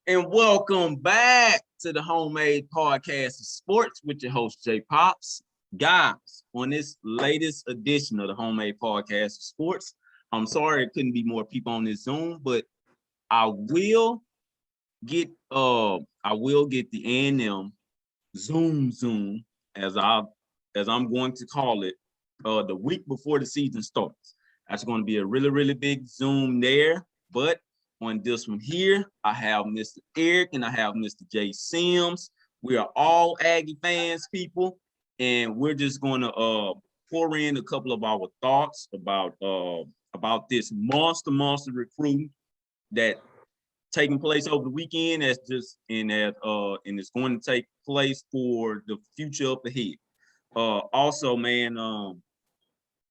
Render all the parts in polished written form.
And welcome back to the Homemade Podcast of Sports with your host, J Pops. Guys, on this latest edition of the Homemade Podcast of Sports, I'm sorry it couldn't be more people on this Zoom, but I will get the A&M Zoom as I'm going to call it the week before the season starts. That's going to be a really big Zoom there, but on this one here, I have Mr. Eric and I have Mr. J.Sims. We are all Aggie fans, people, and we're just going to pour in a couple of our thoughts about this monster recruiting that taking place over the weekend. That's just and it's going to take place for the future up ahead. Also, man,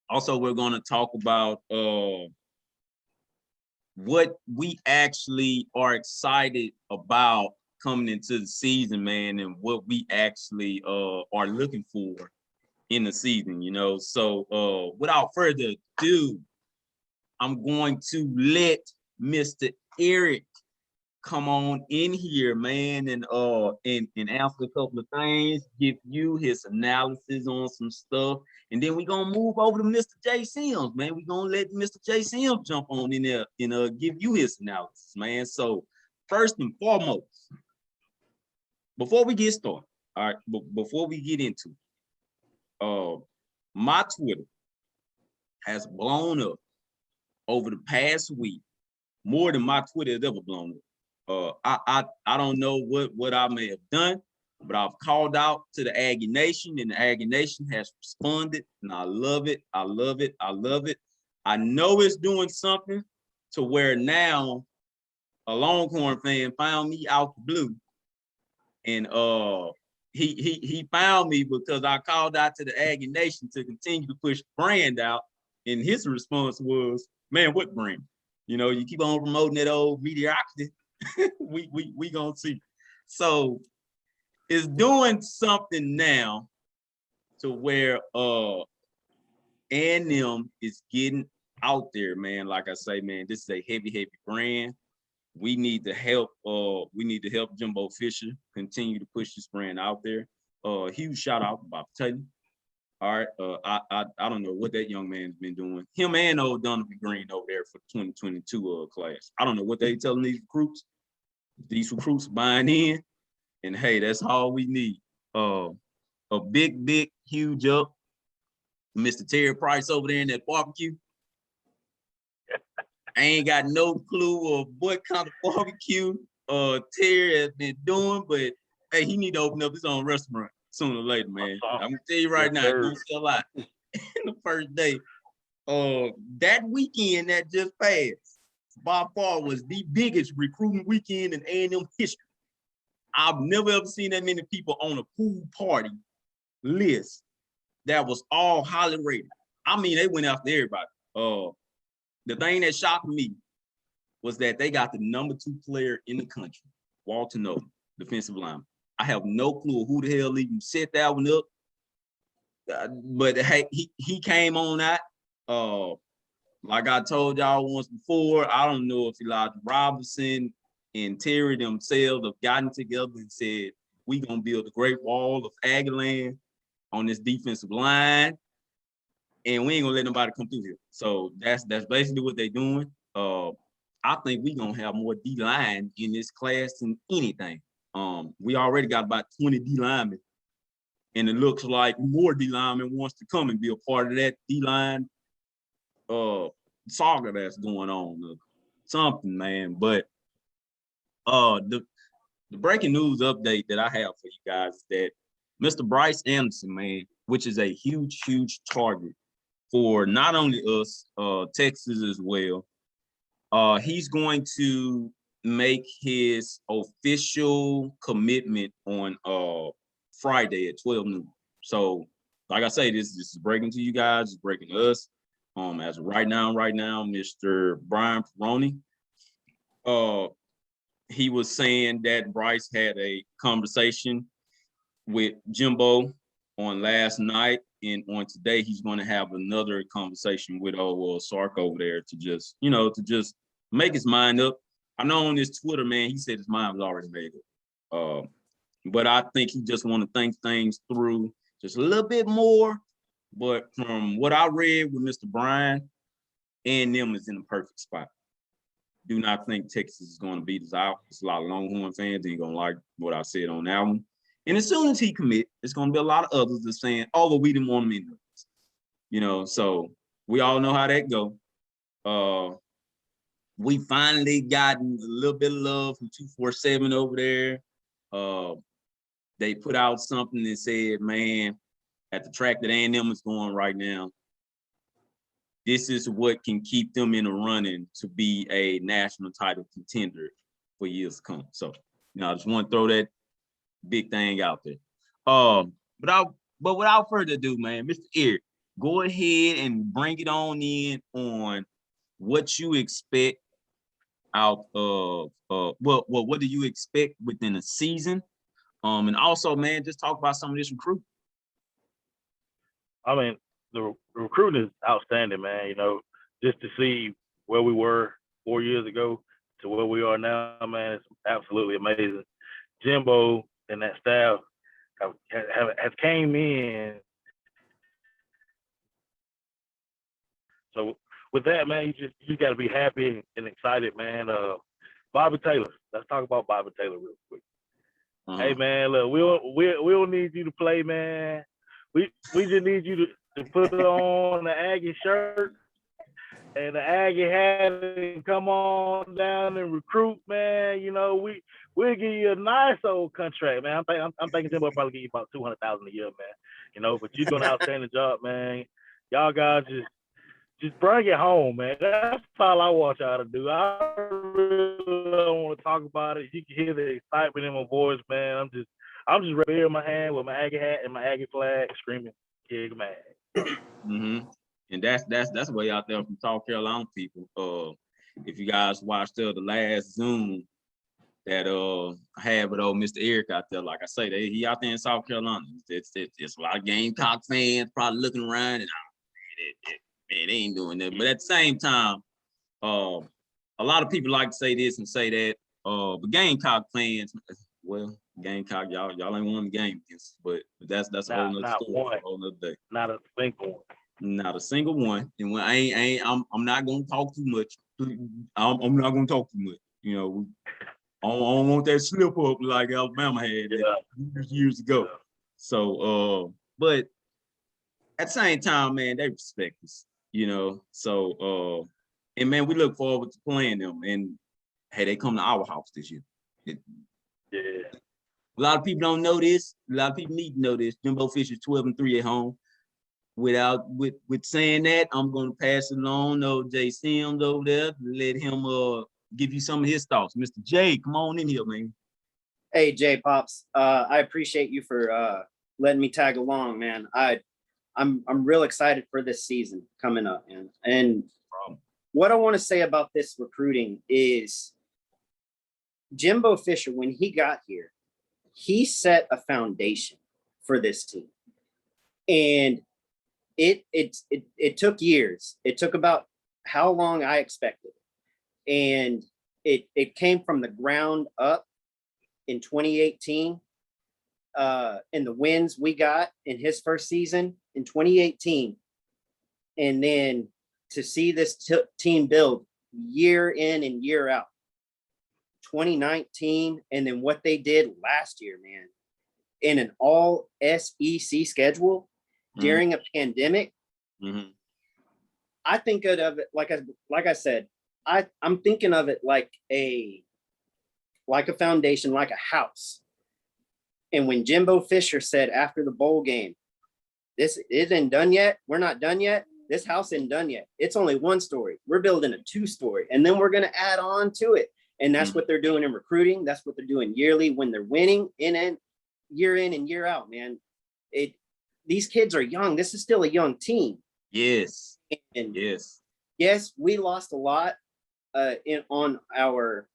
also we're going to talk about what we actually are excited about coming into the season, man, and what we actually are looking for in the season, you know. So without further ado, I'm going to let Mr. Eric come on in here, man, and answer a couple of things, give you his analysis on some stuff, and then we're gonna move over to Mr. J. Sims, man. We're gonna let Mr. J. Sims jump on in there and give you his analysis, man. So first and foremost, before we get started, all right, before we get into it, my Twitter has blown up over the past week more than my Twitter has ever blown up. I don't know what I may have done, but I've called out to the Aggie Nation, and the Aggie Nation has responded, and I love it. I love it. I love it. I know it's doing something to where now a Longhorn fan found me out the blue, and he found me because I called out to the Aggie Nation to continue to push the brand out, and his response was, "Man, what brand? You know, you keep on promoting that old mediocrity." we gonna see. So it's doing something now to where A&M is getting out there, man. Like I say, man, this is a heavy brand. We need to help Jimbo Fisher continue to push this brand out there. Huge shout out to Bob Taylor. All right. I don't know what that young man's been doing. Him and old Donovan Green over there for the 2022 class. I don't know what they telling these recruits. These recruits buying in, and hey, that's all we need. A big, huge up. Mr. Terry Price over there in that barbecue. I ain't got no clue of what kind of barbecue Terry has been doing, but hey, he need to open up his own restaurant sooner or later, man. I'm gonna tell you right now, it's gonna sell out in the first day. That weekend that just passed, by far was the biggest recruiting weekend in A&M history. I've never ever seen that many people on a pool party list that was all highly rated. I mean, they went after everybody. The thing that shocked me was that they got the number 2 player in the country, Walter Nolan, defensive lineman. I have no clue who the hell even set that one up. But hey, he came on out. Like I told y'all once before, I don't know if Elijah Robinson and Terry themselves have gotten together and said, we gonna build a great wall of Aggie land on this defensive line, and we ain't gonna let nobody come through here. So that's basically what they're doing. I think we gonna have more D-line in this class than anything. We already got about 20 D-linemen, and it looks like more D-linemen wants to come and be a part of that D-line saga that's going on, something, man. But the breaking news update that I have for you guys is that Mr. Bryce Anderson, man, which is a huge target for not only us, Texas as well. He's going to make his official commitment on Friday at 12 noon. So, like I say, this is breaking to you guys, it's breaking to us. As of right now, Mr. Brian Peroni, he was saying that Bryce had a conversation with Jimbo on last night, and on today he's going to have another conversation with old Sark over there to just make his mind up. I know on his Twitter, man, he said his mind was already made up. But I think he just want to think things through just a little bit more. But from what I read with Mr. Bryan, A&M is in the perfect spot. Do not think Texas is going to beat us out. It's a lot of Longhorn fans ain't going to like what I said on that one. And as soon as he commit, it's going to be a lot of others that saying, oh, well, we didn't want him in there. You know, so we all know how that go. We finally gotten a little bit of love from 247 over there. They put out something that said, man, at the track that A&M is going right now, this is what can keep them in the running to be a national title contender for years to come. So, you know, I just want to throw that big thing out there. But without further ado, man, Mr. Eric, go ahead and bring it on in on what you expect out of what do you expect within a season? And also, man, just talk about some of this recruiting. I mean, the recruiting is outstanding, man. You know, just to see where we were 4 years ago to where we are now, man, it's absolutely amazing. Jimbo and that staff have came in. So with that, man, you got to be happy and excited, man. Bobby Taylor. Let's talk about Bobby Taylor real quick. Hey, man, look, we don't need you to play, man. We just need you to put on the Aggie shirt and the Aggie hat and come on down and recruit, man. You know, we'll give you a nice old contract, man. I'm thinking Jimbo will probably give you about $200,000 a year, man. You know, but you're doing an outstanding job, man. Y'all guys just bring it home, man. That's all I want y'all to do. I really don't want to talk about it. You can hear the excitement in my voice, man. I'm just right here in my hand with my Aggie hat and my Aggie flag, screaming, "Kid Mag." Mm-hmm. And that's way out there from South Carolina people. If you guys watched the last Zoom that I had with old Mr. Eric out there, like I say, he out there in South Carolina. It's a lot of Gamecock fans probably looking around and man, they ain't doing that. But at the same time, a lot of people like to say this and say that. But Gamecock fans, well, Gamecock, y'all ain't won the game against, but that's a whole nother story, a whole nother day. Not a single one. Not a single one. And when I'm not gonna talk too much. I'm not gonna talk too much. You know, I don't want that slip up like Alabama had years ago. So, but at the same time, man, they respect us. You know, so and man, we look forward to playing them. And hey, they come to our house this year. Yeah. A lot of people don't know this. A lot of people need to know this. Jimbo Fisher's 12-3 at home. With saying that, I'm gonna pass it on to J.Sims over there to let him give you some of his thoughts. Mr. J, come on in here, man. Hey, J Pops. I appreciate you for letting me tag along, man. I'm real excited for this season coming up, man. And what I want to say about this recruiting is Jimbo Fisher, when he got here, he set a foundation for this team. And it took years. It took about how long I expected. And it came from the ground up in 2018. And the wins we got in his first season in 2018. And then to see this team build year in and year out. 2019, and then what they did last year, man, in an all SEC schedule during a pandemic. Mm-hmm. I think of it like I said, I'm thinking of it like a foundation, like a house. And when Jimbo Fisher said after the bowl game, this isn't done yet, we're not done yet, this house isn't done yet. It's only one story. We're building a 2-story, and then we're going to add on to it. And that's what they're doing in recruiting. That's what they're doing yearly when they're winning in and year out, man. These kids are young. This is still a young team. Yes. And yes, we lost a lot on our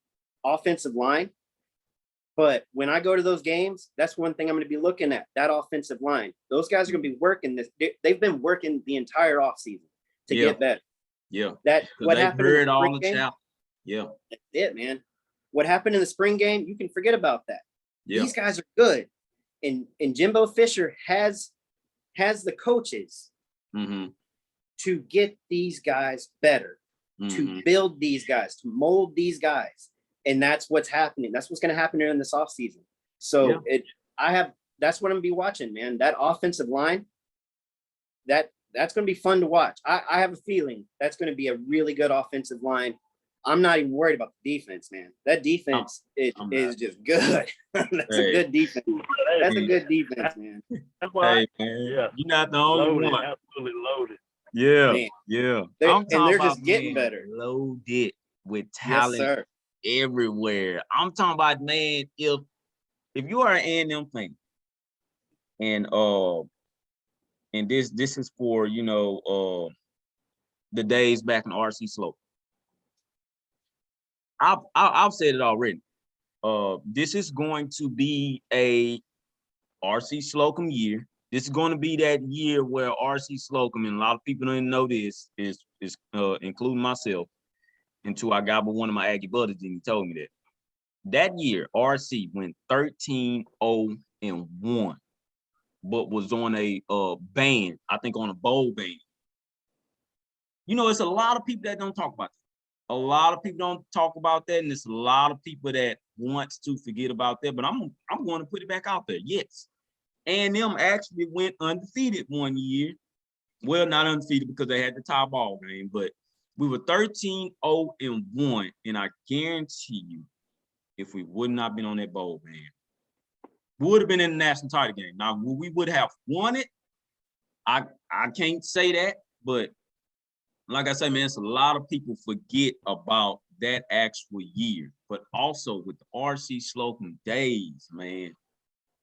offensive line. But when I go to those games, that's one thing I'm going to be looking at, that offensive line. Those guys are going to be working this. They've been working the entire offseason to get better. Yeah. What happened heard all the chat. Yeah. That's it, man. what happened in the spring game, you can forget about that. Yeah. These guys are good. And Jimbo Fisher has the coaches to get these guys better, to build these guys, to mold these guys. And that's what's happening. That's what's going to happen in this offseason. So that's what I'm going to be watching, man. That offensive line, that's going to be fun to watch. I have a feeling that's going to be a really good offensive line. I'm not even worried about the defense, man. That defense is just good. That's a good defense. That's a good defense, man. That's why, you're not the only one. Absolutely loaded. Yeah, man. yeah. They're just getting better. Loaded with talent everywhere. I'm talking about, man, if you are an A&M fan, and this is for, you know, the days back in RC Slope. I've said it already. This is going to be a RC Slocum year. This is going to be that year where RC Slocum, and a lot of people don't know this, is including myself, until I got with one of my Aggie buddies and he told me that. That year, RC went 13-0-1, but was on a ban, I think on a bowl ban. You know, it's a lot of people that don't talk about that. A lot of people don't talk about that, and there's a lot of people that wants to forget about that, but I'm going to put it back out there. Yes. A&M actually went undefeated one year. Well, not undefeated because they had the tie ball game, but we were 13-0-1, and I guarantee you, if we would not been on that bowl ban, we would have been in the national title game. Now, we would have won it. I can't say that, but like I said, man, it's a lot of people forget about that actual year. But also with the RC Slocum days, man,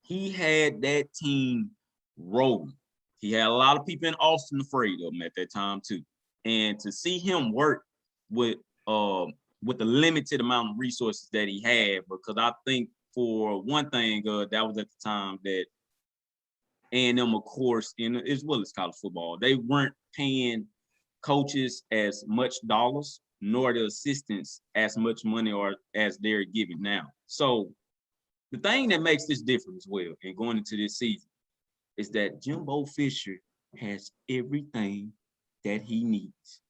he had that team rolling. He had a lot of people in Austin afraid of him at that time too. And to see him work with the limited amount of resources that he had, because I think for one thing, that was at the time that A&M, of course, as well as college football, they weren't paying coaches as much dollars, nor the assistants as much money or as they're giving now. So the thing that makes this different as well, and going into this season, is that Jimbo Fisher has everything that he needs.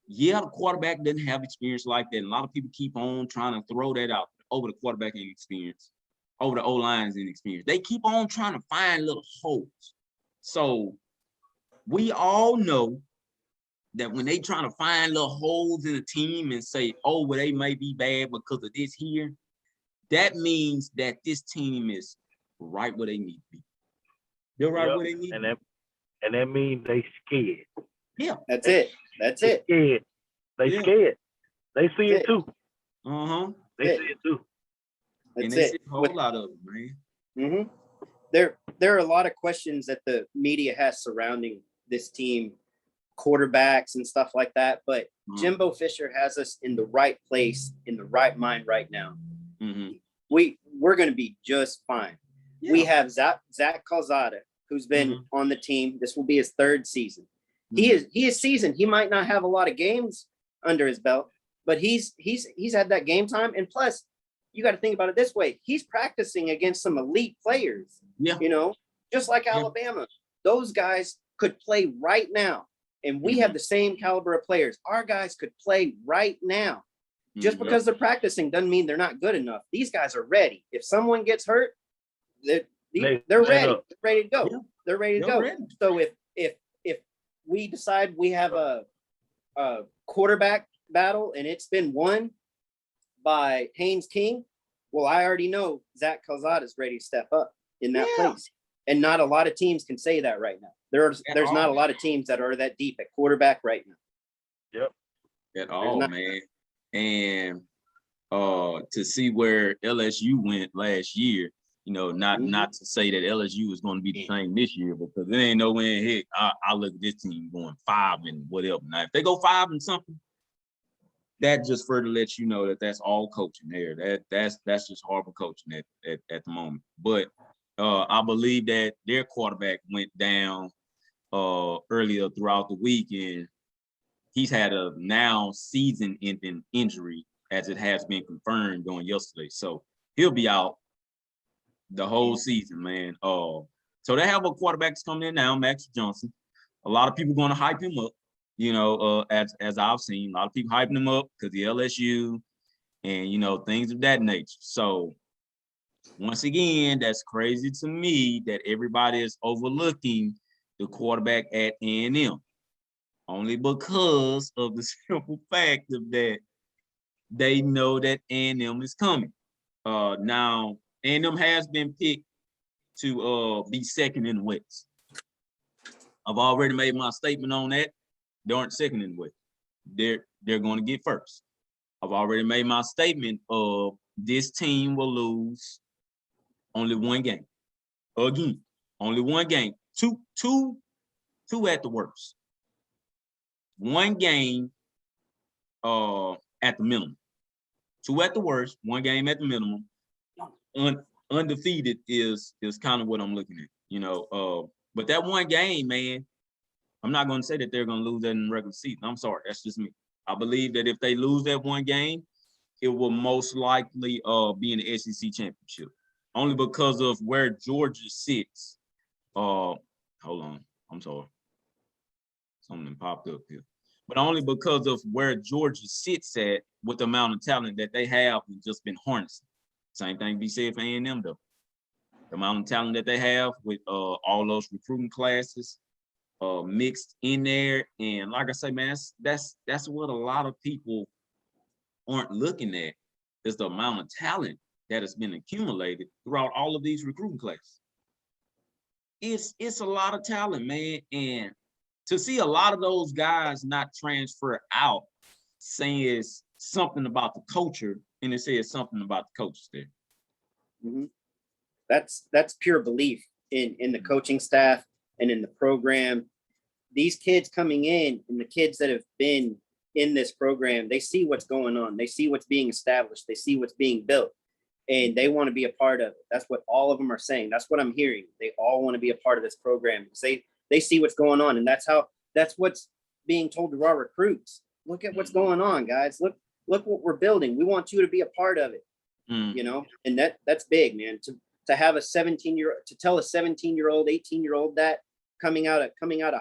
Yeah, the quarterback doesn't have experience like that. And a lot of people keep on trying to throw that out over the quarterback inexperience, over the O-line's inexperience. They keep on trying to find little holes. So we all know that when they trying to find little holes in the team and say, oh, well, they may be bad because of this here, that means that this team is right where they need to be. They're right where they need to be. And that means they scared. Yeah. That's it. That's it. Scared. They scared. They see it too. They see it too. And they see a whole lot of it, man. There are a lot of questions that the media has surrounding this team, quarterbacks and stuff like that, but Jimbo Fisher has us in the right place, in the right mind right now. We're going to be just fine. We have Zach Calzada, who's been on the team. This will be his third season. He is seasoned. He might not have a lot of games under his belt, but he's had that game time. And plus, you got to think about it this way: he's practicing against some elite players. You know, just like Alabama, those guys could play right now, and we have the same caliber of players. Our guys could play right now. Just because they're practicing doesn't mean they're not good enough. These guys are ready. If someone gets hurt, they're ready. They're ready to go. They're ready to go. So if we decide we have a quarterback battle and it's been won by Haynes King, well, I already know Zach Calzada is ready to step up in that place. And not a lot of teams can say that right now. There's not a lot of teams that are that deep at quarterback right now. At all, man. And to see where LSU went last year, you know, not to say that LSU is going to be the same this year, because there ain't no way in heck I look at this team going 5 and whatever. Now, if they go 5 and something, that just further lets you know that that's all coaching there. That's just horrible coaching at the moment. But I believe that their quarterback went down earlier throughout the week, and he's had a now season-ending injury as it has been confirmed on yesterday. So he'll be out the whole season, man. So they have a quarterback that's coming in now, Max Johnson. A lot of people going to hype him up, as I've seen. A lot of people hyping him up because the LSU and, things of that nature. So once again, that's crazy to me that everybody is overlooking the quarterback at A&M. Only because of the simple fact of that they know that A&M is coming. Now, A&M has been picked to be second in the West. I've already made my statement on that. They aren't second in the West. They're going to get first. I've already made my statement of this team will lose only one game. Again, only one game. Two at the worst. One game at the minimum. Two at the worst, one game at the minimum. Undefeated is kind of what I'm looking at, but that one game, man, I'm not going to say that they're going to lose that in the regular season. I'm sorry, that's just me. I believe that if they lose that one game, it will most likely be in the SEC championship, only because of where Georgia sits. Hold on, I'm sorry, something popped up here, but only because of where Georgia sits at with the amount of talent that they have and just been harnessing. Same thing be said for A&M though. The amount of talent that they have with all those recruiting classes mixed in there, and like I say, man, that's what a lot of people aren't looking at, is the amount of talent that has been accumulated throughout all of these recruiting classes. It's a lot of talent, man, and to see a lot of those guys not transfer out says something about the culture, and it says something about the coaches there. Mm-hmm. That's pure belief in the coaching staff and in the program. These kids coming in and the kids that have been in this program, they see what's going on. They see what's being established. They see what's being built, and they want to be a part of it. That's what all of them are saying. That's what I'm hearing. They all want to be a part of this program because they see what's going on, and that's what's being told to our recruits. Look at what's going on, guys. Look what we're building. We want you to be a part of it. And that's big, man. To have a 17-year-old, to tell a 17-year-old, 18-year-old that coming out of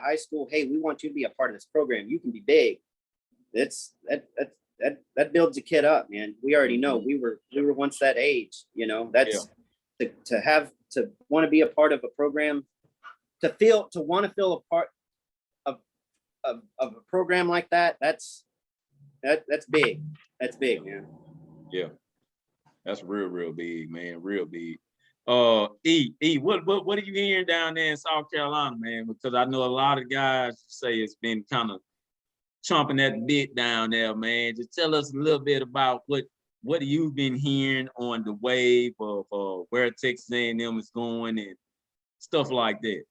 high school, hey, we want you to be a part of this program. You can be big. That builds a kid up, man. We already know we were once that age. That's to want to be a part of a program, to want to feel a part of a program like that. That's big. That's big, man. Yeah, that's real big, man. Real big. What are you hearing down there in South Carolina, man? Because I know a lot of guys say it's been kind of chomping at the bit down there, man. Just tell us a little bit about what you've been hearing on the wave of where Texas A&M is going and stuff like that.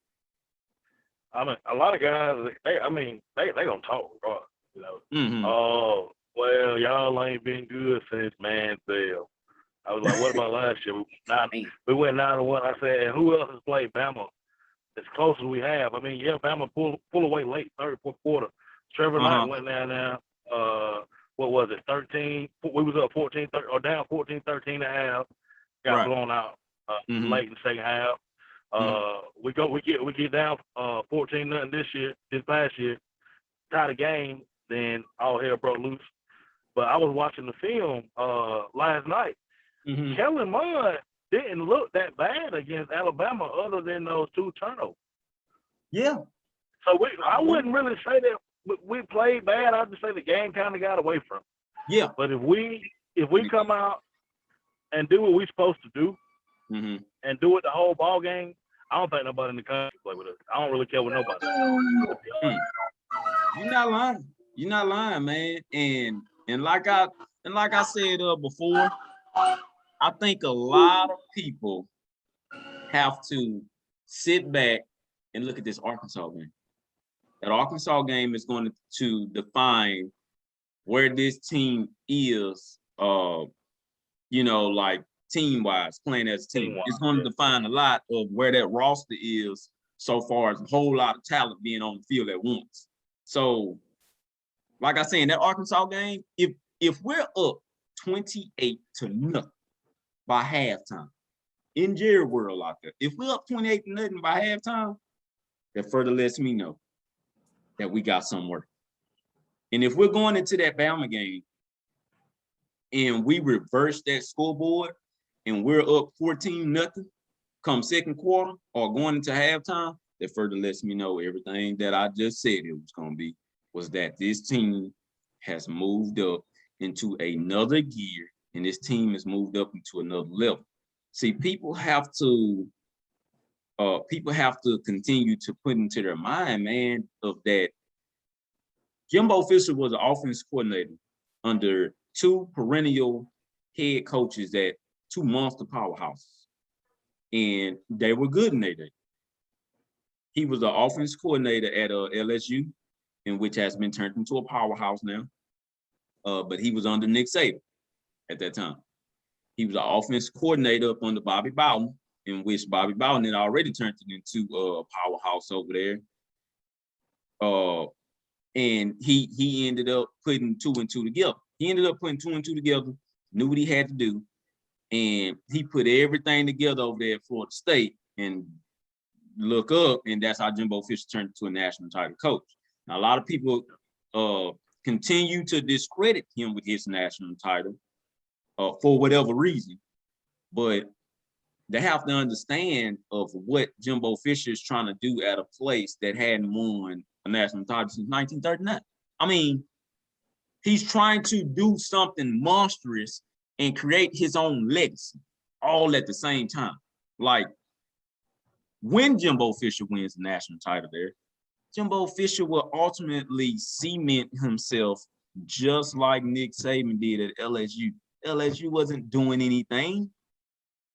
I mean, a lot of guys, they gonna talk, Mm-hmm. Oh, well, y'all ain't been good since Mansell. I was like, what about last year? We went 9-1. I said, who else has played Bama as close as we have? I mean, yeah, Bama pull away late, third, fourth quarter. Trevor Knight went down there. What was it, 13? We was up 14, or down 14, 13 and a half. Got blown out late in the second half. We get down 14-0 this past year, tied the game, then all hell broke loose. But I was watching the film last night. Kellen Mond didn't look that bad against Alabama other than those 2 turnovers. Yeah. So I wouldn't really say that we played bad. I'd just say the game kind of got away from. Yeah. But if we come out and do what we're supposed to do and do it the whole ball game, I don't think nobody in the country can play with us. I don't really care with nobody. You're not lying, man. And like I said before, I think a lot of people have to sit back and look at this Arkansas game. That Arkansas game is going to define where this team is, like team-wise, playing as a team. It's going to define a lot of where that roster is so far as a whole lot of talent being on the field at once. So, like I said, in that Arkansas game, if we're up 28-0 by halftime. In Jerry world out there. If we're up 28-0 by halftime, that further lets me know that we got some work. And if we're going into that Bama game and we reverse that scoreboard and we're up 14-0 come second quarter or going into halftime, that further lets me know everything that I just said it was going to be, was that this team has moved up into another gear and this team has moved up into another level. See, people have to continue to put into their mind, man, of that Jimbo Fisher was an offense coordinator under two perennial head coaches at two monster powerhouses. And they were good in their day. He was an offense coordinator at LSU, in which has been turned into a powerhouse now. But he was under Nick Saban at that time. He was an offense coordinator up under Bobby Bowden, in which Bobby Bowden had already turned it into a powerhouse over there. And he ended up putting 2 and 2 together. He ended up putting 2 and 2 together, knew what he had to do, and he put everything together over there at Florida State and look up, and that's how Jimbo Fisher turned into a national title coach. Now, a lot of people continue to discredit him with his national title for whatever reason, but they have to understand of what Jimbo Fisher is trying to do at a place that hadn't won a national title since 1939. I mean, he's trying to do something monstrous and create his own legacy all at the same time. Like, when Jimbo Fisher wins the national title there, Jimbo Fisher will ultimately cement himself just like Nick Saban did at LSU. LSU wasn't doing anything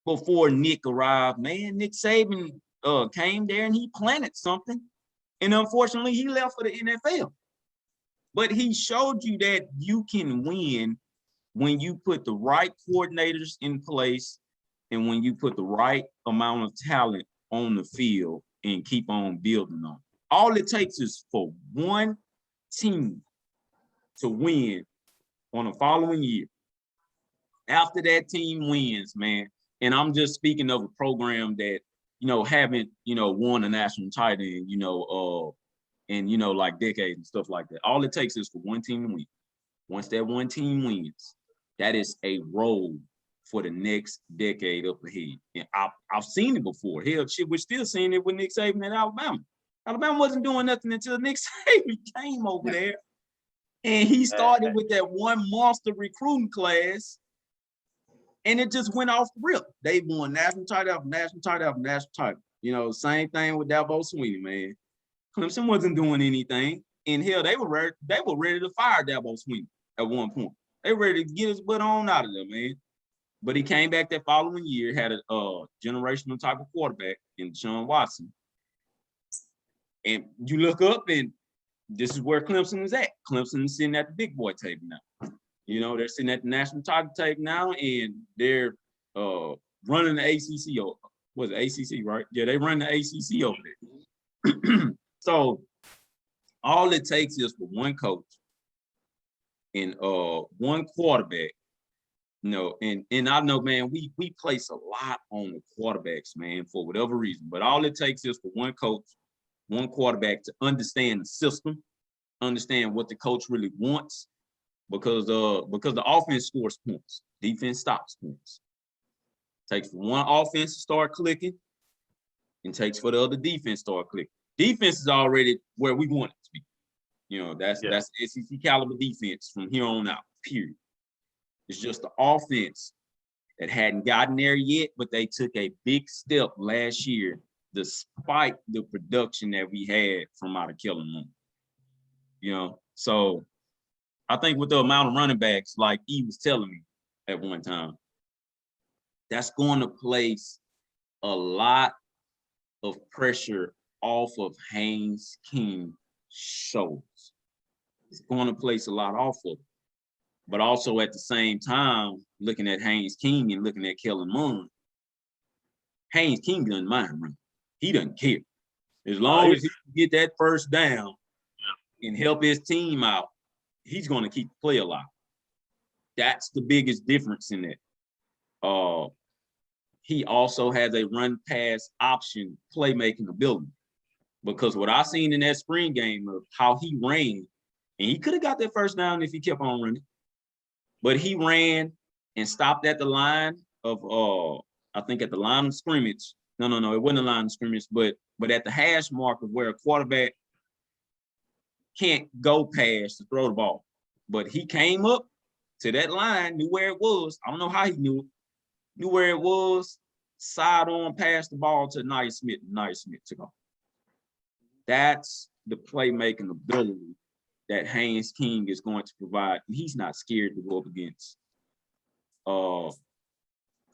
before Nick arrived, man. Nick Saban came there and he planted something. And unfortunately, he left for the NFL. But he showed you that you can win when you put the right coordinators in place and when you put the right amount of talent on the field and keep on building on. All it takes is for one team to win on the following year. After that team wins, man, and I'm just speaking of a program that, haven't, won a national title in, like decades and stuff like that. All it takes is for one team to win. Once that one team wins, that is a roll for the next decade up ahead. And I've seen it before. Hell, shit, we're still seeing it with Nick Saban at Alabama. Alabama wasn't doing nothing until Nick Saban came over there. And he started with that one monster recruiting class. And it just went off the rip. They won national title after national title after national title. Same thing with Dabo Swinney, man. Clemson wasn't doing anything. And hell, they were ready to fire Dabo Swinney at one point. They were ready to get his butt on out of there, man. But he came back that following year, had a generational type of quarterback in Deshaun Watson. And you look up, and this is where Clemson is at. Clemson is sitting at the big boy table now. They're sitting at the national title table now, and they're running the ACC over. Was it ACC, right? Yeah, they run the ACC over there. So all it takes is for one coach and one quarterback. And I know, man, we place a lot on the quarterbacks, man, for whatever reason. But all it takes is for one coach, one quarterback to understand the system, understand what the coach really wants, because the offense scores points, defense stops points. Takes for one offense to start clicking, and takes for the other defense to start clicking. Defense is already where we want it to be. That's SEC caliber defense from here on out, period. It's just the offense that hadn't gotten there yet, but they took a big step last year despite the production that we had from out of Kellen Moore. So I think with the amount of running backs, like he was telling me at one time, that's going to place a lot of pressure off of Haynes King's shoulders. It's going to place a lot off of it. But also at the same time, looking at Haynes King and looking at Kellen Moore, Haynes King doesn't mind running. He doesn't care. As long as he can get that first down and help his team out, he's going to keep the play alive. That's the biggest difference in it. He also has a run pass option playmaking ability. Because what I seen in that spring game of how he ran, and he could have got that first down if he kept on running, but he ran and stopped at the line of I think at the line of scrimmage. No, it wasn't a line of scrimmage, but at the hash mark of where a quarterback can't go past to throw the ball. But he came up to that line, knew where it was. I don't know how he knew it. Knew where it was, side on, passed the ball to Nia Smith. Nia Smith took off. That's the playmaking ability that Haynes King is going to provide. He's not scared to go up against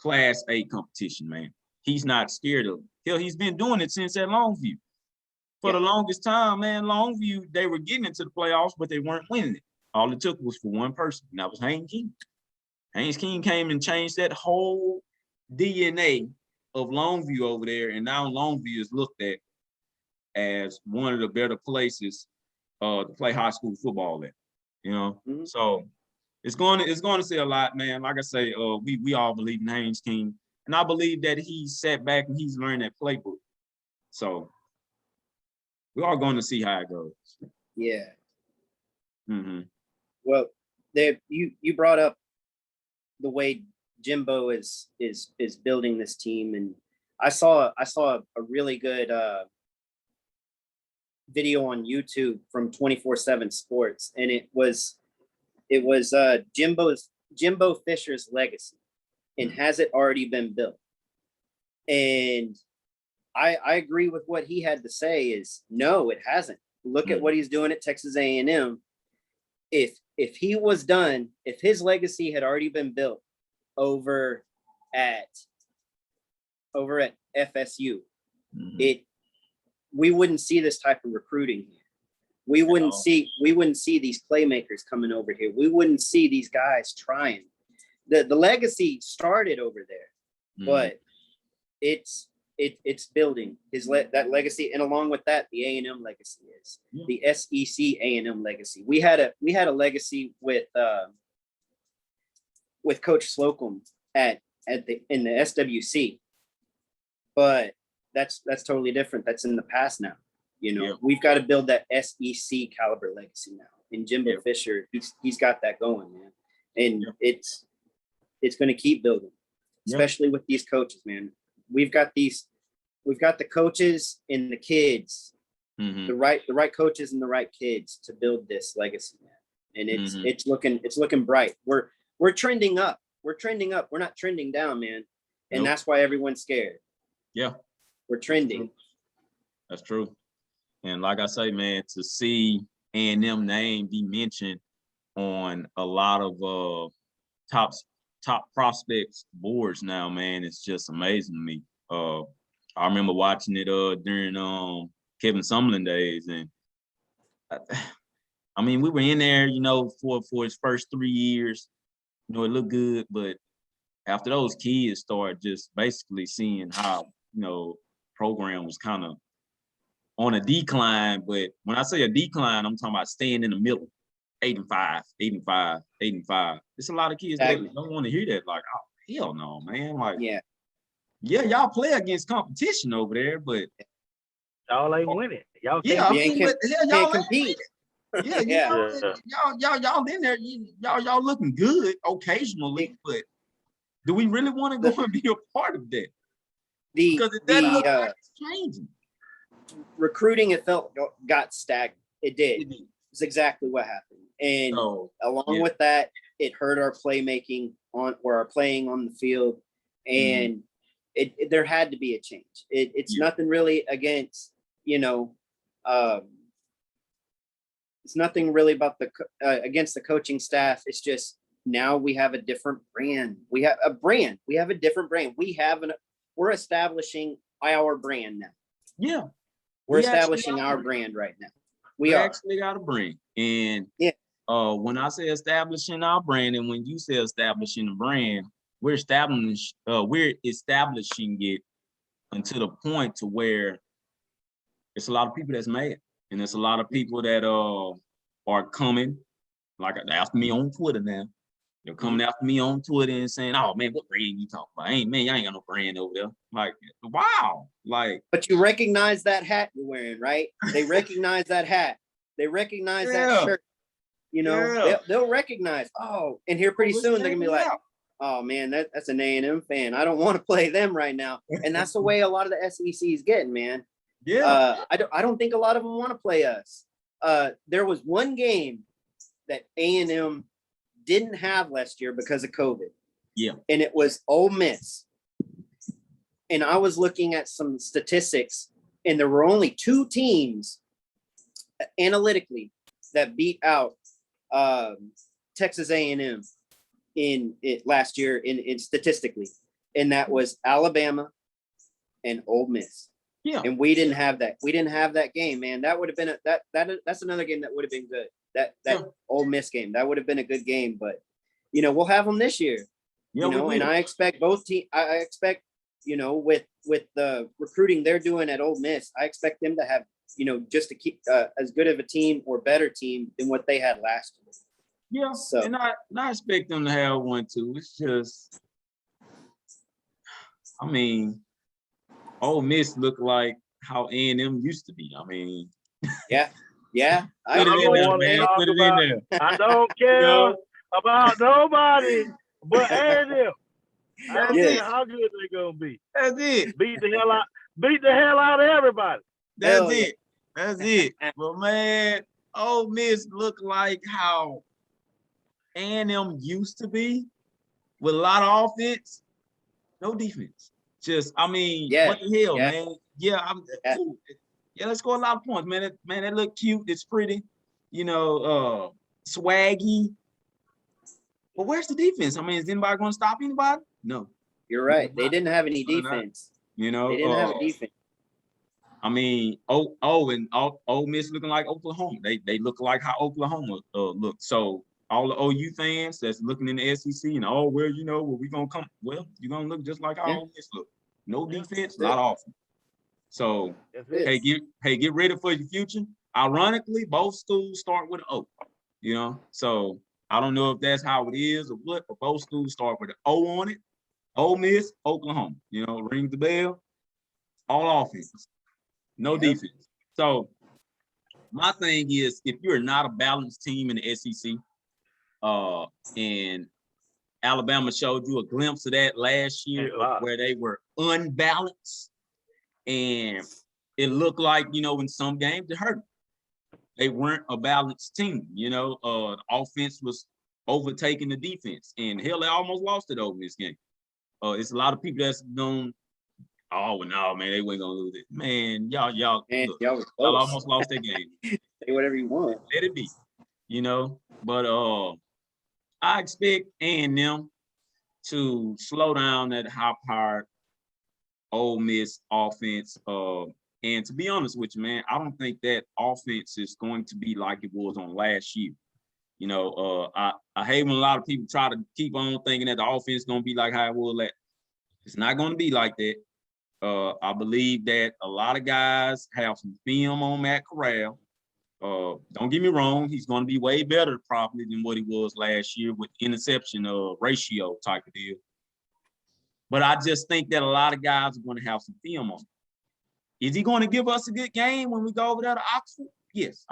Class A competition, man. He's not scared of it. Hell, he's been doing it since at Longview. For the longest time, man, Longview, they were getting into the playoffs, but they weren't winning it. All it took was for one person, and that was Haynes King. Haynes King came and changed that whole DNA of Longview over there, and now Longview is looked at as one of the better places to play high school football at. You know, so it's going to say a lot, man. Like I say, we all believe in Haynes King, and I believe that he sat back and he's learned that playbook. So we are going to see how it goes. Yeah. Mm-hmm. Well, you brought up the way Jimbo is building this team, and I saw a really good video on YouTube from 24/7 Sports, and it was Jimbo Fisher's legacy, and has it already been built? And I agree with what he had to say. Is no, it hasn't. Look at what he's doing at Texas A&M. If he was done, if his legacy had already been built over at FSU, we wouldn't see this type of recruiting here. We wouldn't see these playmakers coming over here. We wouldn't see these guys trying. The legacy started over there, but it's building that legacy, and along with that, the A&M legacy is the SEC A&M legacy. We had a legacy with Coach Slocum in the SWC, but that's totally different. That's in the past now. You know, we've got to build that SEC caliber legacy now. And Jimbo Fisher, he's got that going, man. And it's going to keep building, especially with these coaches, man. We've got the coaches and the kids, the right coaches and the right kids to build this legacy, man. And it's looking bright. We're trending up. We're trending up. We're not trending down, man. And that's why everyone's scared. Yeah. We're trending. That's true. And like I say, man, to see A&M name be mentioned on a lot of top prospects boards now, man, it's just amazing to me. I remember watching it during Kevin Sumlin days, and I mean, we were in there, you know, for his first 3 years. You know, it looked good, but after those kids started just basically seeing how, you know, program was kind of on a decline. But when I say a decline, I'm talking about staying in the middle, 8-5. It's a lot of kids that don't want to hear that. Like, oh, hell no, man. Like, yeah, y'all play against competition over there, but y'all ain't winning. Y'all can't, y'all compete. Y'all in there. Y'all looking good occasionally, but do we really want to go and be a part of that? Because it's changing. Recruiting, it got stagnant. It did. It's exactly what happened. And along with that, it hurt our playmaking our playing on the field. And there had to be a change. It's nothing really against, you know, it's nothing really about against the coaching staff. It's just now we have a different brand. We have a brand. We have a different brand. We're establishing our brand now. Yeah. We're establishing our brand right now. We actually got a brand. And when I say establishing our brand, and when you say establishing a brand, we're establishing it until the point to where it's a lot of people that's mad. And there's a lot of people that are coming, like after me on Twitter now, They're coming after me on Twitter and saying, "Oh man, what brand you talking about? Y'all ain't got no brand over there." Like, wow, like. But you recognize that hat you're wearing, right? They recognize that hat. They recognize that shirt. You know, they'll recognize. Oh, and here pretty soon they're gonna be like, "Oh man, that's an A&M fan. I don't want to play them right now." And that's the way a lot of the SEC is getting, man. Yeah. I don't think a lot of them want to play us. There was one game that A&M didn't have last year because of COVID. Yeah. And it was Ole Miss. And I was looking at some statistics, and there were only 2 teams analytically that beat out Texas A&M in it last year in statistically, and that was Alabama and Ole Miss. Yeah. And we didn't have that. We didn't have that game, man. That would have been that's another game that would have been good. That Ole Miss game, that would have been a good game, but you know, we'll have them this year. Yeah, you know, and I expect both teams. I expect, you know, with the recruiting they're doing at Ole Miss, I expect them to have, you know, just to keep as good of a team or better team than what they had last year. Yeah, so and I expect them to have one too. It's just, I mean, Ole Miss look like how A&M used to be. I mean, yeah. I don't care about nobody but A&M. I don't care how good they gonna be. That's it. Beat the hell out of everybody. That's it. But man, Ole Miss look like how A&M used to be, with a lot of offense, no defense. Just, I mean, what the hell, man? Yeah, let's score a lot of points, man. That look cute. It's pretty, you know, swaggy. But where's the defense? I mean, is anybody going to stop anybody? No. You're right. They didn't have any defense. You know, they didn't have a defense. I mean, Ole Miss looking like Oklahoma. They look like how Oklahoma look. So all the OU fans that's looking in the SEC and well, you know, we gonna come. Well, you're gonna look just like how Ole Miss look. No defense, a lot of offense. So hey, get ready for your future. Ironically, both schools start with an O. You know, so I don't know if that's how it is or what, but both schools start with an O on it. Ole Miss, Oklahoma. You know, rings the bell. All offense, no defense. So my thing is, if you're not a balanced team in the SEC, and Alabama showed you a glimpse of that last year, where they were unbalanced, and it looked like, you know, in some games it hurt them. They weren't a balanced team. You know, the offense was overtaking the defense, and hell, they almost lost it over this game. It's a lot of people that's going, "Oh no, man, they weren't gonna lose it." Man, y'all almost lost that game. Say whatever you want. Let it be, you know. But I expect A&M to slow down that high-powered Ole Miss offense. And to be honest with you, man, I don't think that offense is going to be like it was on last year. You know, I hate when a lot of people try to keep on thinking that the offense is going to be like how it was last. It's not going to be like that. I believe that a lot of guys have some film on Matt Corral. Don't get me wrong, he's going to be way better probably than what he was last year with interception ratio type of deal. But I just think that a lot of guys are going to have some film on him. Is he going to give us a good game when we go over there to Oxford? Yes,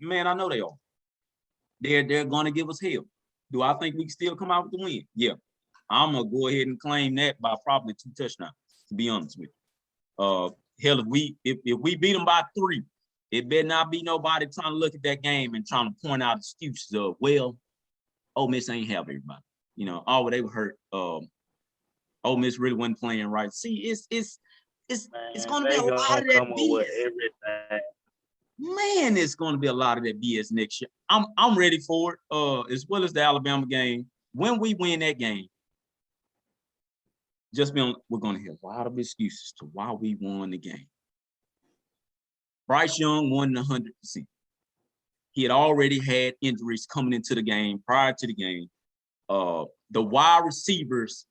man, I know they are. They're going to give us hell. Do I think we can still come out with the win? Yeah, I'm gonna go ahead and claim that by probably 2 touchdowns. To be honest with you, hell, if we beat them by 3, it better not be nobody trying to look at that game and trying to point out excuses of, well, Ole Miss ain't have everybody. You know, they were hurt. Ole Miss really wasn't playing right. See, it's going to be a lot of that BS. Man, it's going to be a lot of that BS next year. I'm ready for it. As well as the Alabama game. When we win that game, we're going to have a lot of excuses to why we won the game. Bryce Young won 100%. He had already had injuries coming into the game, prior to the game. The wide receivers,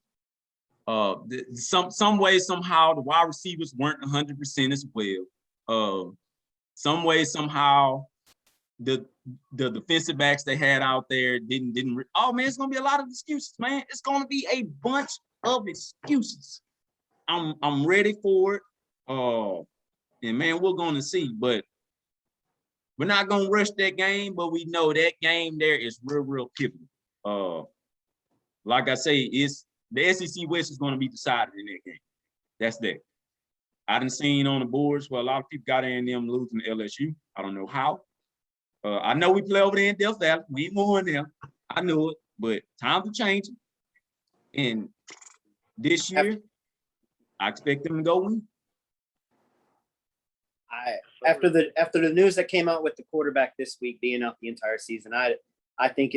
some way, somehow, the wide receivers weren't 100% as well. Some way, somehow, the defensive backs they had out there didn't. Oh man, it's gonna be a lot of excuses, man. It's gonna be a bunch of excuses. I'm ready for it. And man, we're gonna see, but we're not gonna rush that game. But we know that game there is real pivotal. Like I say, it's the SEC West is gonna be decided in that game. That's that. I done seen on the boards where a lot of people got A&M losing to LSU. I don't know how. I know we play over there in Death Valley. We ain't more in there. I know it, but time to change it. And this year, I expect them to go win. After the news that came out with the quarterback this week being out the entire season, I think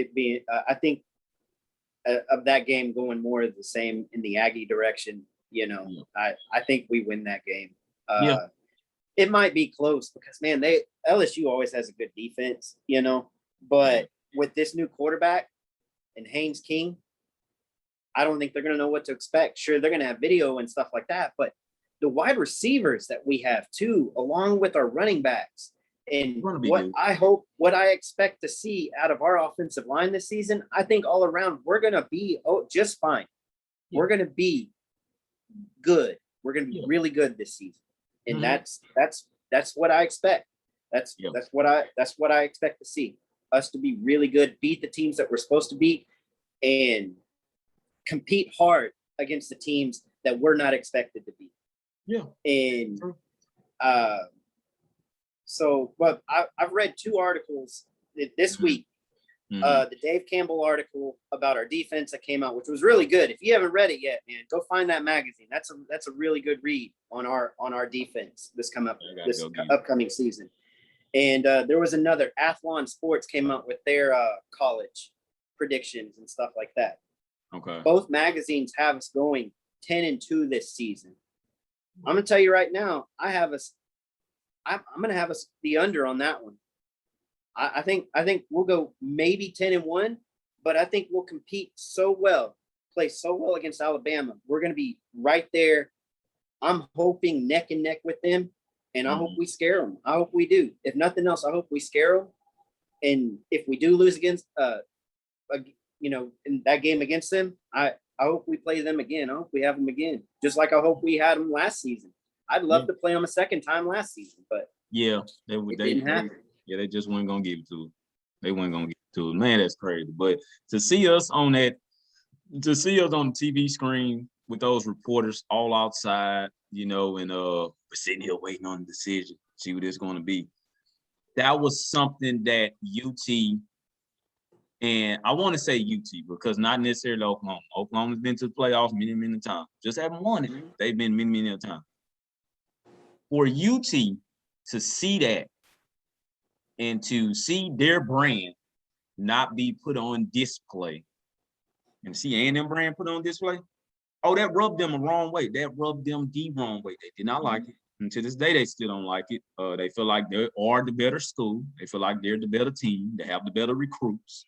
of that game going more of the same in the Aggie direction. You know, yeah. I think we win that game. Yeah. It might be close because man, LSU always has a good defense, you know. But with this new quarterback and Haynes King, I don't think they're going to know what to expect. Sure, they're going to have video and stuff like that, but the wide receivers that we have too, along with our running backs, and what I expect to see out of our offensive line this season, I think all around we're going to be just fine. Yeah. We're going to be good. We're going to be really good this season. And that's what I expect. That's what I expect to see. Us to be really good, beat the teams that we're supposed to beat, and compete hard against the teams that we're not expected to beat. Yeah. And but I've read 2 articles this week. The Dave Campbell article about our defense that came out, which was really good. If you haven't read it yet, man, go find that magazine. That's a really good read on our defense this upcoming season. And there was another Athlon Sports came out with their college predictions and stuff like that. Okay. Both magazines have us going 10-2 this season. I'm gonna tell you right now, I'm gonna have us the under on that one. I think we'll go maybe 10-1, but I think we'll compete so well, play so well against Alabama. We're going to be right there. I'm hoping neck and neck with them, and I hope we scare them. I hope we do. If nothing else, I hope we scare them. And if we do lose against, in that game against them, I hope we play them again. I hope we have them again, just like I hope we had them last season. I'd love to play them a second time last season, but it didn't happen. Yeah, they just weren't gonna give it to us. They weren't gonna give it to us. Man, that's crazy. But to see us on the TV screen with those reporters all outside, you know, and we're sitting here waiting on the decision, see what it's gonna be. That was something that UT, and I want to say UT because not necessarily Oklahoma. Oklahoma's been to the playoffs many times. Just haven't won it. They've been many times. For UT to see that, and to see their brand not be put on display, and see A&M brand put on display, that rubbed them the wrong way. That rubbed them the wrong way. They did not like it. And to this day, they still don't like it. They feel like they are the better school. They feel like they're the better team. They have the better recruits.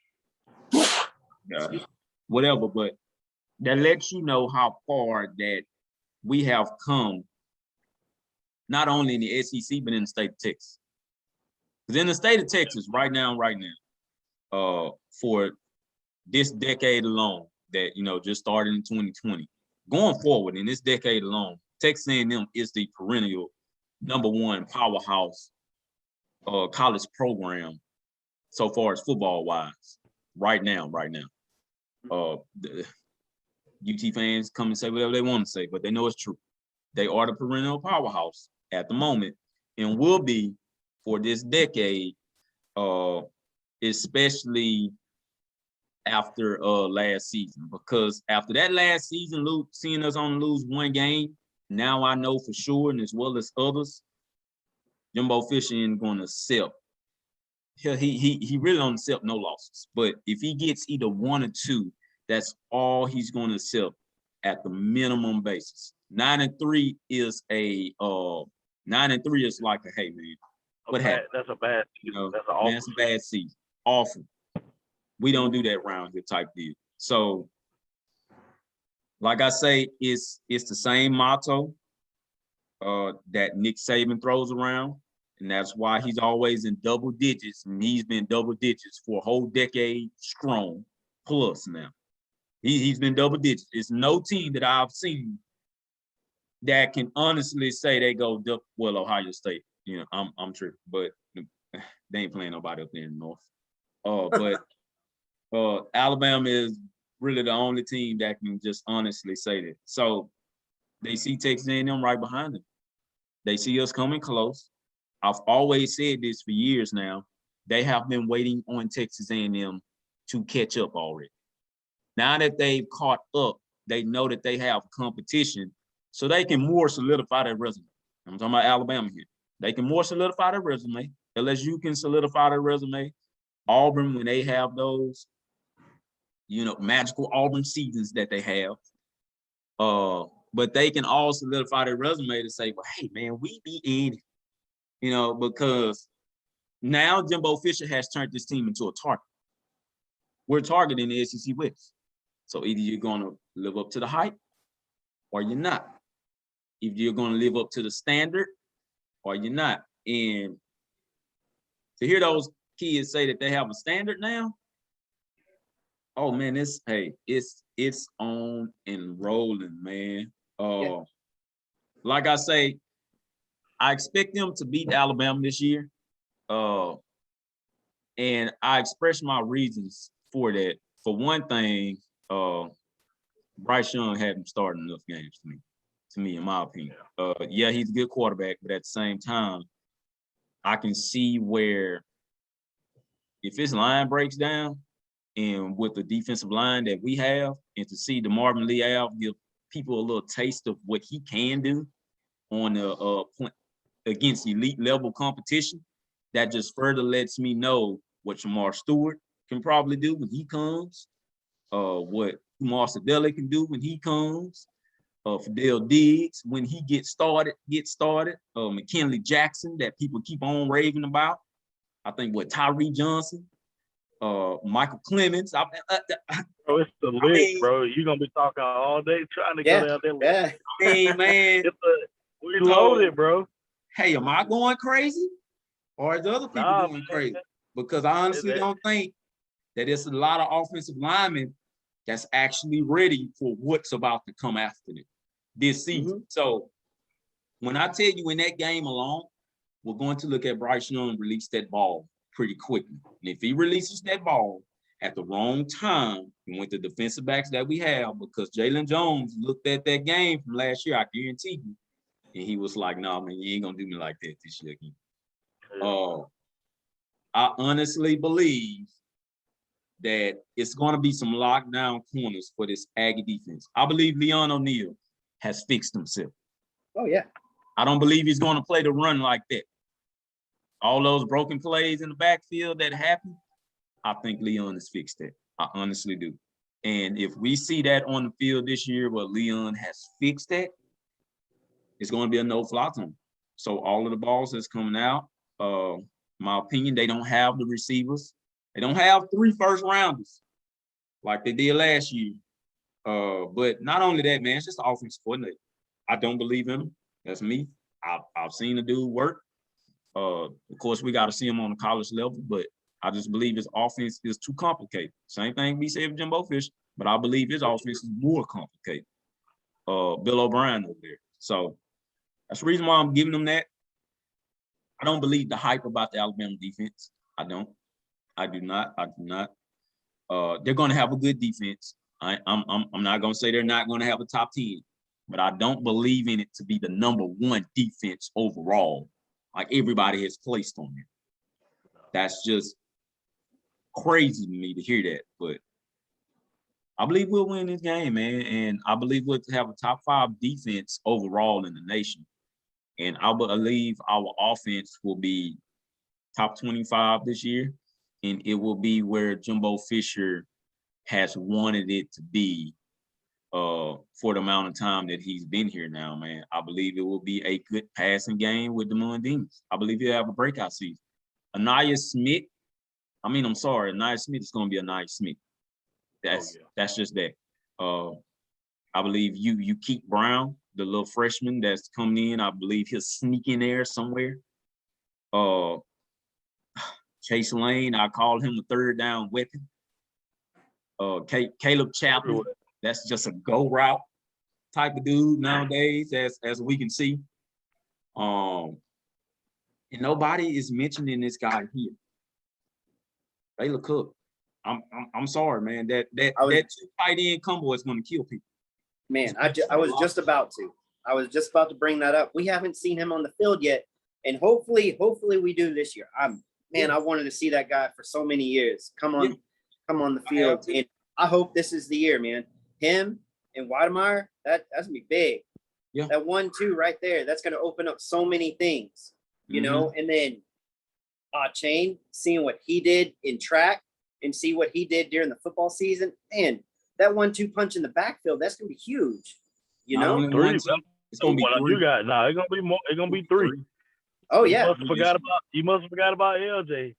Whatever, but that lets you know how far that we have come, not only in the SEC, but in the state of Texas. Because in the state of Texas, right now, for this decade alone, that just started in 2020, going forward in this decade alone, Texas A&M is the perennial #1 powerhouse college program so far as football wise. Right now, the UT fans come and say whatever they want to say, but they know it's true. They are the perennial powerhouse at the moment, and will be for this decade, especially after last season. Because after that last season, seeing us only lose 1 game, now I know for sure, and as well as others, Jimbo Fisher ain't going to accept. He really don't accept no losses. But if he gets either 1 or 2, that's all he's going to accept at the minimum basis. 9-3 is like a hey man. That's a bad season. That's a bad season. Awful. We don't do that around here type deal. So, like I say, it's the same motto that Nick Saban throws around. And that's why he's always in double digits, and he's been double digits for a whole decade strong plus now. He's been double digits. It's no team that I've seen that can honestly say they go, well, Ohio State. You know, I'm tripping, but they ain't playing nobody up there in the North. But Alabama is really the only team that can just honestly say that. So they see Texas A&M right behind them. They see us coming close. I've always said this for years now. They have been waiting on Texas A&M to catch up already. Now that they've caught up, they know that they have competition, so they can more solidify their resume. I'm talking about Alabama here. They can more solidify their resume. LSU can solidify their resume. Auburn, when they have those, you know, magical Auburn seasons that they have, but they can all solidify their resume to say, well, hey, man, we be in it. You know, because now Jimbo Fisher has turned this team into a target. We're targeting the SEC West. So either you're going to live up to the hype or you're not. If you're going to live up to the standard or you're not. And to hear those kids say that they have a standard now, oh man, it's on and rolling, man. Like I say, I expect them to beat Alabama this year. And I express my reasons for that. For one thing, Bryce Young hadn't started enough games to me, in my opinion. Yeah, he's a good quarterback, but at the same time, I can see where if his line breaks down and with the defensive line that we have, and to see the Marvin Lee Ave give people a little taste of what he can do on against elite level competition, that just further lets me know what Shamar Stewart can probably do when he comes, what Kumar Sadele can do when he comes, Fidel Diggs when he gets started, McKinley Jackson that people keep on raving about. I think Tyree Johnson, Michael Clemens. Bro, it's the list, bro. You're gonna be talking all day trying to go down there. Yeah. Hey man, we loaded, bro. Hey, am I going crazy, or is other people going crazy? Because I honestly don't think that it's a lot of offensive linemen that's actually ready for what's about to come after this season. Mm-hmm. So when I tell you in that game alone, we're going to look at Bryce Young release that ball pretty quickly. And if he releases that ball at the wrong time, and with the defensive backs that we have, because Jalen Jones looked at that game from last year, I guarantee you, and he was like, "No, man, you ain't gonna do me like that this year again." I honestly believe that it's going to be some lockdown corners for this Aggie defense. I believe Leon O'Neal has fixed himself. Oh, yeah. I don't believe he's going to play the run like that. All those broken plays in the backfield that happen, I think Leon has fixed that. I honestly do. And if we see that on the field this year where Leon has fixed that, it's going to be a no-fly zone. So all of the balls that's coming out, my opinion, they don't have the receivers. They don't have 3 first-rounders like they did last year. But not only that, man, it's just the offensive coordinator. I don't believe in him. That's me. I've seen the dude work. Of course, we got to see him on the college level, but I just believe his offense is too complicated. Same thing we said with Jimbo Fisher, but I believe his offense is more complicated. Bill O'Brien over there. So that's the reason why I'm giving them that. I don't believe the hype about the Alabama defense. I do not. They're going to have a good defense. I'm not going to say they're not going to have a top 10, but I don't believe in it to be the #1 defense overall, like everybody has placed on it. That's just crazy to me to hear that. But I believe we'll win this game, man, and I believe we'll have a top 5 defense overall in the nation. And I believe our offense will be top 25 this year, and it will be where Jimbo Fisher has wanted it to be for the amount of time that he's been here now, man. I believe it will be a good passing game with the Demons. I believe he'll have a breakout season. Anaya Smith is going to be Anaya Smith. That's just that. I believe you keep Brown, the little freshman that's coming in. I believe he'll sneak in there somewhere. Uh, Chase Lane, I call him a third down weapon. Caleb Chaplin, that's just a go route type of dude nowadays, as we can see. And nobody is mentioning this guy here. Baylor Cook. I'm sorry, man. That tight end combo is going to kill people. Man, I was just about to bring that up. We haven't seen him on the field yet, and hopefully we do this year. I wanted to see that guy for so many years. Come on the field, and I hope this is the year, man. Him and Weidemeyer, that's gonna be big. Yeah, that 1-2 right there, that's gonna open up so many things, you know. And then Chain, seeing what he did in track and see what he did during the football season, and that 1-2 punch in the backfield, that's gonna be huge. You know, it's gonna be three. You got it's gonna be more. It's gonna be three. Oh yeah, you must have forgot about LJ.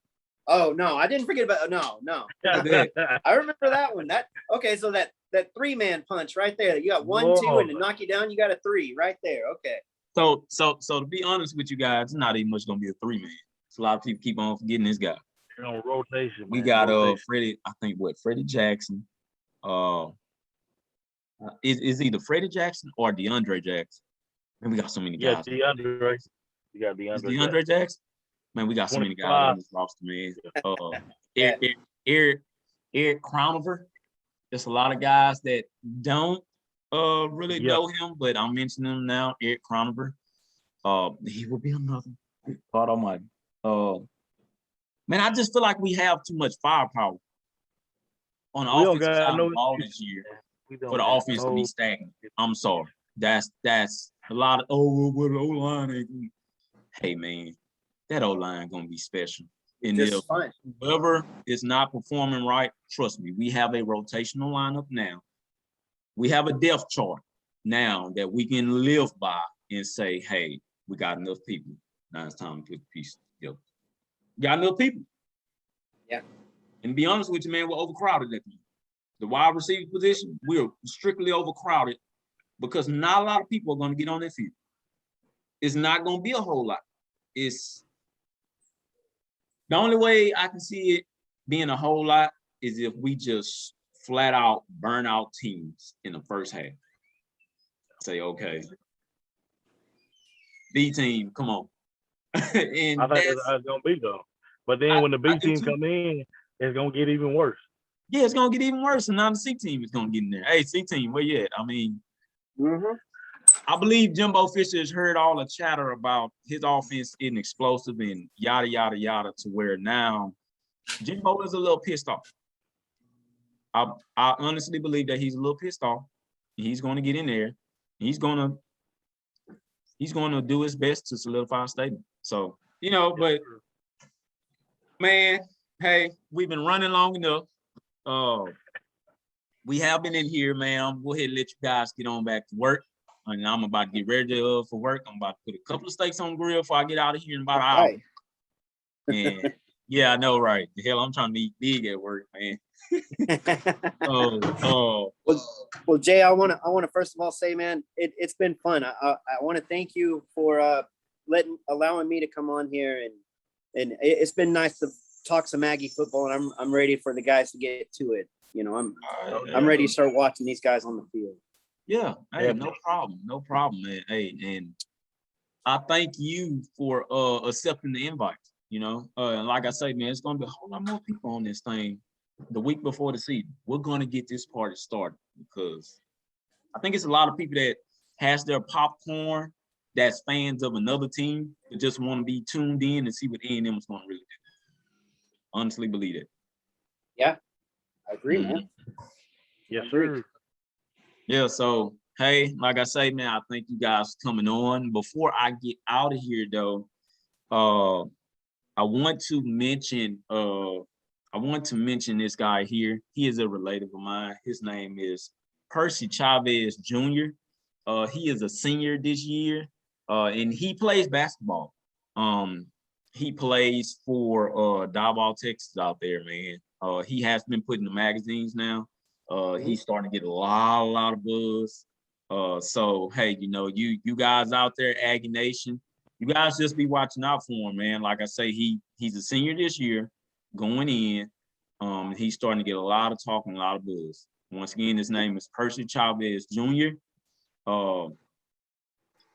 Oh no, I didn't forget about no. I remember that one. So that 3-man punch right there. You got 1, 2, and to knock you down, you got a 3 right there. Okay. So to be honest with you guys, it's not even much gonna be a 3-man. So a lot of people keep on forgetting this guy. You're on rotation. We got Freddie. I think Freddie Jackson. Is either Freddie Jackson or DeAndre Jackson. Man, we got so many guys. Yeah, DeAndre. You got DeAndre Jackson. Man, we got so many guys on this roster, man. Eric Crownover. There's a lot of guys that don't really know him, but I'm mentioning him now. Eric Crownover. He will be another. God Almighty. Man, I just feel like we have too much firepower on the offensive side of the ball this year for the offense to be stagnant. I'm sorry. That's a lot of what O-line ain't. Hey man, that O-line gonna be special. And whoever is not performing right, trust me, we have a rotational lineup now. We have a depth chart now that we can live by and say, hey, we got enough people. Now it's time to put the pieces together. Got enough people. Yeah. And to be honest with you, man, we're overcrowded at the wide receiver position. We're strictly overcrowded because not a lot of people are going to get on that field. It's not going to be a whole lot. It's the only way I can see it being a whole lot is if we just flat out burn out teams in the first half. Say, okay, B team, come on. And I think that's gonna be though. But then when the B team come in, it's gonna get even worse. Yeah, it's gonna get even worse, and now the C team is gonna get in there. Hey, C team, where you at? I mean, I believe Jimbo Fisher has heard all the chatter about his offense getting explosive and yada yada yada, to where now Jimbo is a little pissed off. I honestly believe that he's a little pissed off. He's going to get in there. He's going to do his best to solidify a statement. So, you know, but man, hey, we've been running long enough. We have been in here, man. I'm going to go ahead and let you guys get on back to work. And I'm about to get ready for work. I'm about to put a couple of steaks on the grill before I get out of here in about an hour. And yeah, I know, right? The hell, I'm trying to eat big at work, man. Well, Jay, I want to first of all say, man, it's been fun. I want to thank you for allowing me to come on here, and it's been nice to talk some Aggie football, and I'm ready for the guys to get to it. You know, I'm ready to start watching these guys on the field. Yeah, hey, no problem, man. Hey, and I thank you for accepting the invite. You know, and like I say, man, it's gonna be a whole lot more people on this thing the week before the season. We're gonna get this party started because I think it's a lot of people that has their popcorn that's fans of another team that just want to be tuned in and see what A&M is gonna really do. Honestly, believe it. Yeah, I agree, man. Yes, sir. Yeah, so hey, like I say, man, I thank you guys for coming on. Before I get out of here, though, I want to mention this guy here. He is a relative of mine. His name is Percy Chavez Jr. He is a senior this year, and he plays basketball. He plays for Diboll, Texas out there, man. He has been put in the magazines now. He's starting to get a lot of buzz. So hey, you know, you guys out there, Aggie Nation, you guys just be watching out for him, man. Like I say, he's a senior this year, going in. He's starting to get a lot of talk and a lot of buzz. Once again, his name is Percy Chavez Jr. I'm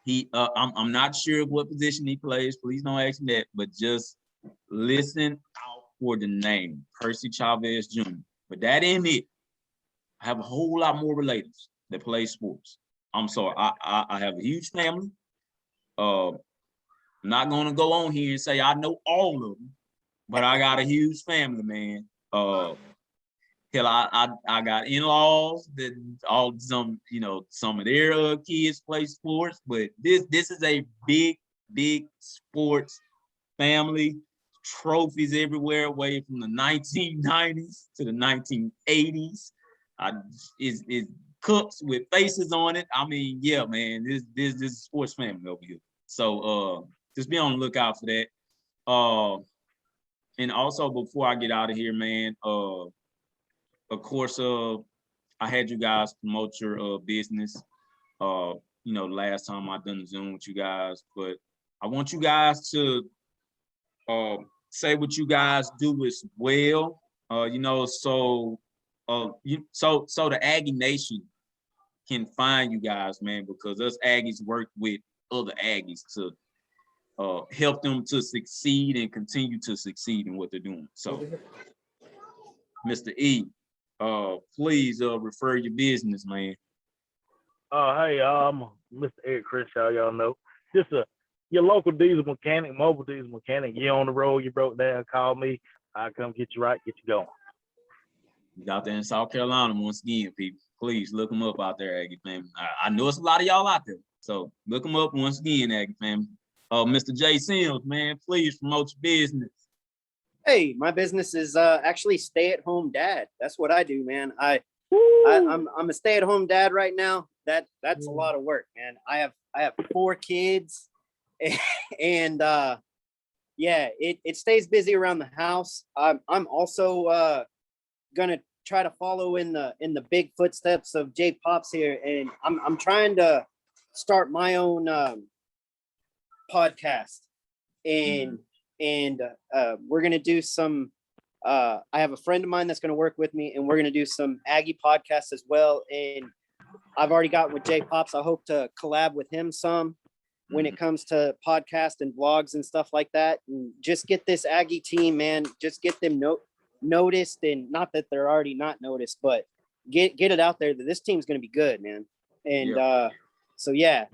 not sure what position he plays. Please don't ask me that, but just listen out for the name, Percy Chavez Jr. But that ain't it. I have a whole lot more relatives that play sports. I'm sorry, I have a huge family. I'm not gonna go on here and say I know all of them, but I got a huge family, man. Hell, I got in-laws that some of their kids play sports, but this is a big sports family. Trophies everywhere, away from the 1990s to the 1980s. It's cups with faces on it. I mean, yeah, man, this is a sports family over here. So just be on the lookout for that. And also before I get out of here, man, of course, I had you guys promote your business. Last time I done the Zoom with you guys, but I want you guys to say what you guys do as well. So the Aggie Nation can find you guys, man, because us Aggies work with other Aggies to help them to succeed and continue to succeed in what they're doing. So, Mr. E, please refer your business, man. Hey, Mr. Eric Crenshaw, y'all know. Just your local diesel mechanic, mobile diesel mechanic. You're on the road, you broke down, call me. I'll come get you right, get you going. He's out there in South Carolina once again, people. Please look him up out there, Aggie family. I know it's a lot of y'all out there, so look him up once again, Aggie family. Mr. J.Sims, man, please promote your business. Hey, my business is actually stay-at-home dad. That's what I do, man. I'm a stay-at-home dad right now. That's a lot of work, man. I have 4 kids, and yeah, it stays busy around the house. I'm also gonna try to follow in the big footsteps of J Pops here, and I'm trying to start my own podcast, and we're gonna do some. I have a friend of mine that's gonna work with me, and we're gonna do some Aggie podcasts as well. And I've already got with J Pops. I hope to collab with him some when it comes to podcast and vlogs and stuff like that, and just get this Aggie team, man. Just get them noticed, and not that they're already not noticed, but get it out there that this team's gonna be good, man. And so yeah,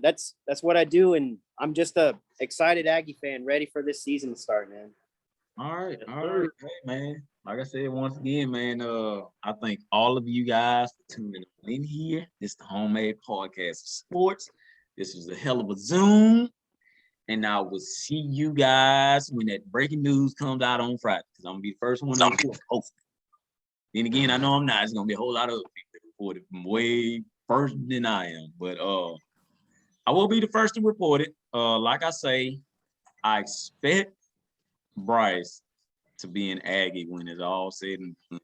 that's what I do, and I'm just a excited Aggie fan, ready for this season to start, man. All right, hey, man. Like I said, once again, man, I thank all of you guys for tuning in here. This is the Homemade Podcast of Sports. This was a hell of a Zoom, and I will see you guys when that breaking news comes out on Friday, because I'm gonna be the first one to report. Hopefully. Then again, I know I'm not. It's gonna be a whole lot of other people that reported from way first than I am, but I will be the first to report it. Like I say, I expect Bryce to be an Aggie when it's all said and done.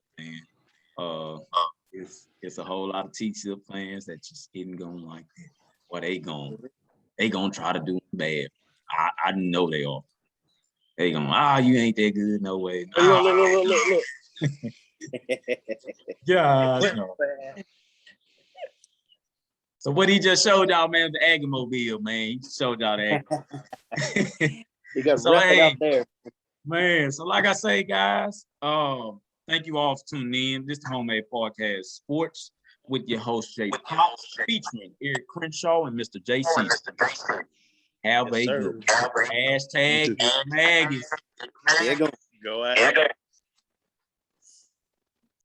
It's a whole lot of TCL fans that just isn't going like that. Or they gonna try to do bad. I know they are. They gonna, you ain't that good, no way. Look. Yeah. No. So what he just showed y'all, man, the Aggie Mobile, man. He showed y'all the Aggie. You got to rep it out there. Man, so like I say, guys, thank you all for tuning in. This is the Homemade Podcast Sports with your host, J Pops, featuring Eric Crenshaw and Mr. J.Sims. Have a good hashtag Aggies. There you go. Go ahead.